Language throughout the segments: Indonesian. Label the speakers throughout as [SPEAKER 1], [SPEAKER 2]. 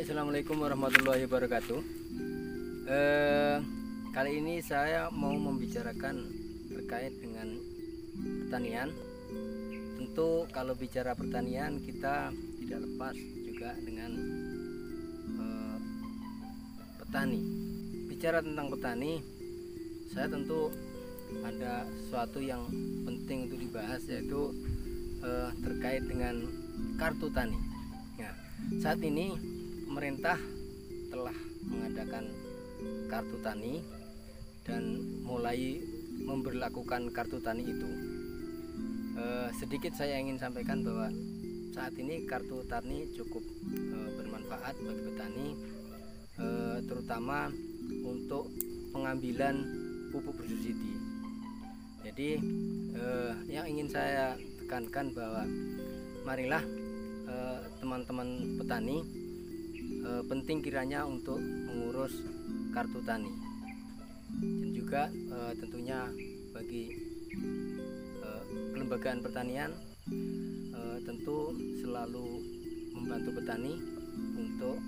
[SPEAKER 1] Assalamualaikum warahmatullahi wabarakatuh. Kali ini saya mau membicarakan terkait dengan pertanian. Tentu kalau bicara pertanian kita tidak lepas juga dengan petani. Bicara tentang petani, saya tentu ada sesuatu yang penting untuk dibahas, yaitu terkait dengan kartu tani. Nah, saat ini pemerintah telah mengadakan kartu tani dan mulai memberlakukan kartu tani itu. Sedikit saya ingin sampaikan bahwa saat ini kartu tani cukup bermanfaat bagi petani, terutama untuk pengambilan pupuk bersubsidi. Jadi yang ingin saya tekankan bahwa marilah teman-teman petani penting kiranya untuk mengurus kartu tani, dan juga tentunya bagi kelembagaan pertanian tentu selalu membantu petani untuk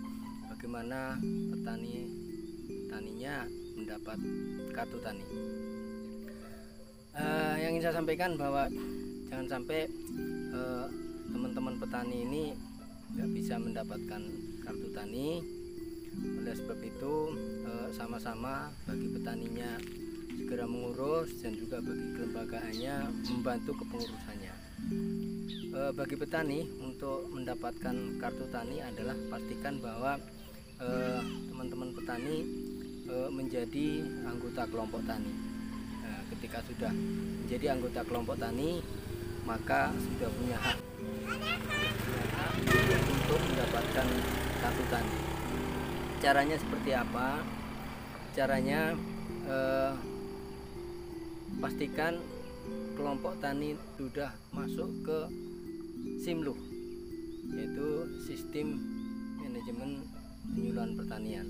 [SPEAKER 1] bagaimana petaninya mendapat kartu tani. Yang ingin saya sampaikan bahwa jangan sampai teman-teman petani ini nggak bisa mendapatkan kartu tani. Oleh sebab itu sama-sama bagi petaninya segera mengurus, dan juga bagi kelembagaannya membantu kepengurusannya. Bagi petani untuk mendapatkan kartu tani adalah pastikan bahwa teman-teman petani menjadi anggota kelompok tani. Nah, ketika sudah menjadi anggota kelompok tani, maka sudah punya hak untuk mendapatkan kartu tani. Caranya seperti apa? Caranya pastikan kelompok tani sudah masuk ke SIMLUH, yaitu Sistem Manajemen Penyuluhan Pertanian.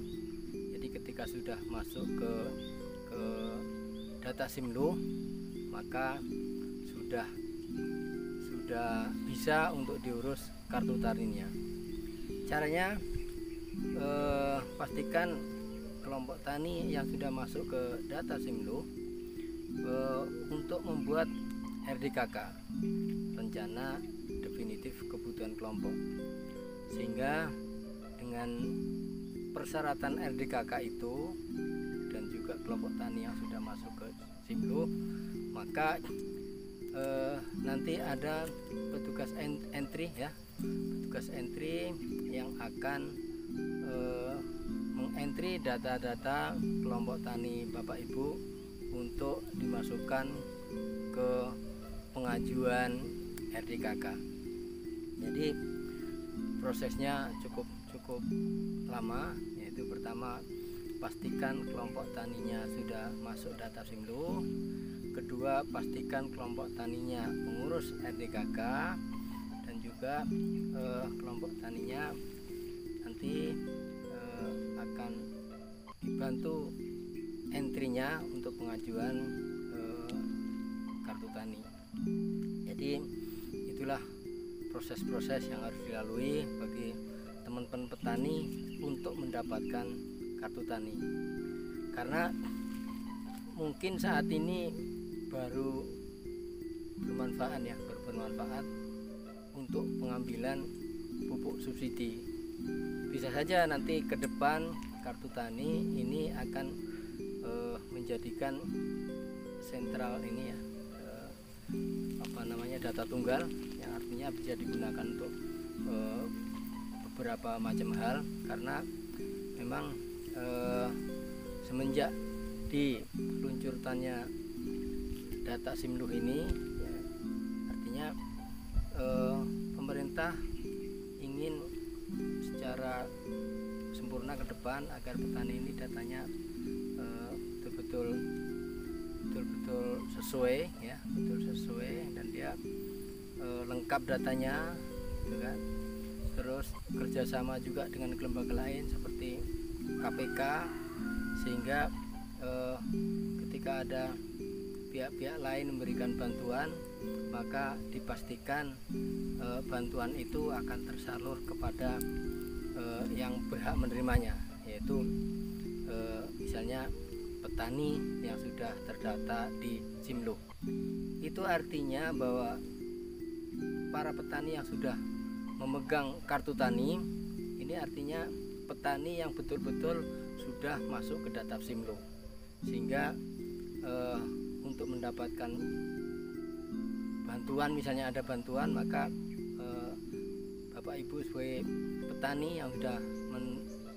[SPEAKER 1] Jadi ketika sudah masuk ke data SIMLUH, maka sudah bisa untuk diurus kartu taninya. Caranya pastikan kelompok tani yang sudah masuk ke data SIMLUH untuk membuat RDKK, rencana definitif kebutuhan kelompok, sehingga dengan persyaratan RDKK itu dan juga kelompok tani yang sudah masuk ke SIMLUH, maka nanti ada petugas entry ya, petugas entry yang akan mengentry data-data kelompok tani Bapak Ibu untuk dimasukkan ke pengajuan RDKK. Jadi prosesnya cukup lama, yaitu pertama pastikan kelompok taninya sudah masuk data SIMLUH, kedua pastikan kelompok taninya mengurus RDKK, dan juga kelompok taninya nanti akan dibantu entry-nya untuk pengajuan kartu tani. Jadi itulah proses-proses yang harus dilalui bagi teman-teman petani untuk mendapatkan kartu tani. Karena mungkin saat ini baru bermanfaat untuk pengambilan pupuk subsidi. Bisa saja nanti ke depan kartu tani ini akan menjadikan sentral ini ya, data tunggal, yang artinya bisa digunakan untuk beberapa macam hal. Karena memang semenjak diluncurkannya data SIMLUH ini ya, artinya pemerintah ingin secara sempurna ke depan agar petani ini datanya betul-betul sesuai ya, dan dia lengkap datanya gitu kan. Terus kerjasama juga dengan lembaga lain seperti KPK, sehingga ketika ada pihak-pihak lain memberikan bantuan, maka dipastikan bantuan itu akan tersalur kepada yang berhak menerimanya, yaitu misalnya petani yang sudah terdata di Simluh. Itu artinya bahwa para petani yang sudah memegang kartu tani ini artinya petani yang betul-betul sudah masuk ke data Simluh, sehingga untuk mendapatkan bantuan, misalnya ada bantuan, maka Bapak Ibu sebagai petani yang sudah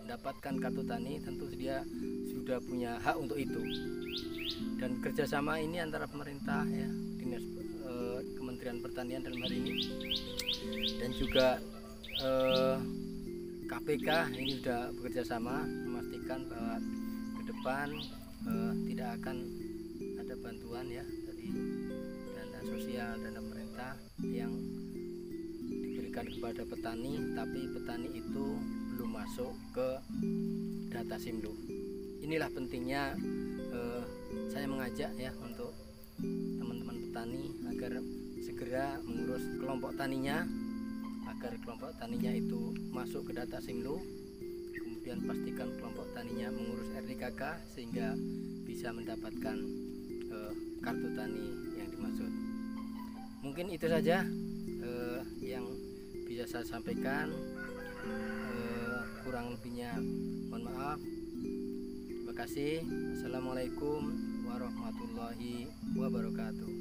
[SPEAKER 1] mendapatkan kartu tani tentu dia sudah punya hak untuk itu. Dan kerjasama ini antara pemerintah ya, dinas Kementerian Pertanian dalam hari ini, dan juga KPK ini sudah bekerja sama memastikan bahwa ke depan tidak akan ada bantuan ya dari dana sosial, dana pemerintah yang diberikan kepada petani, tapi petani itu belum masuk ke data Simluh. Inilah pentingnya saya mengajak ya untuk teman-teman petani agar segera mengurus kelompok taninya, agar kelompok taninya itu masuk ke data Simluh. Kemudian pastikan kelompok taninya mengurus RDKK sehingga bisa mendapatkan kartu tani yang dimaksud. Mungkin itu saja yang bisa saya sampaikan. Kurang lebihnya mohon maaf. Terima kasih. Assalamualaikum warahmatullahi wabarakatuh.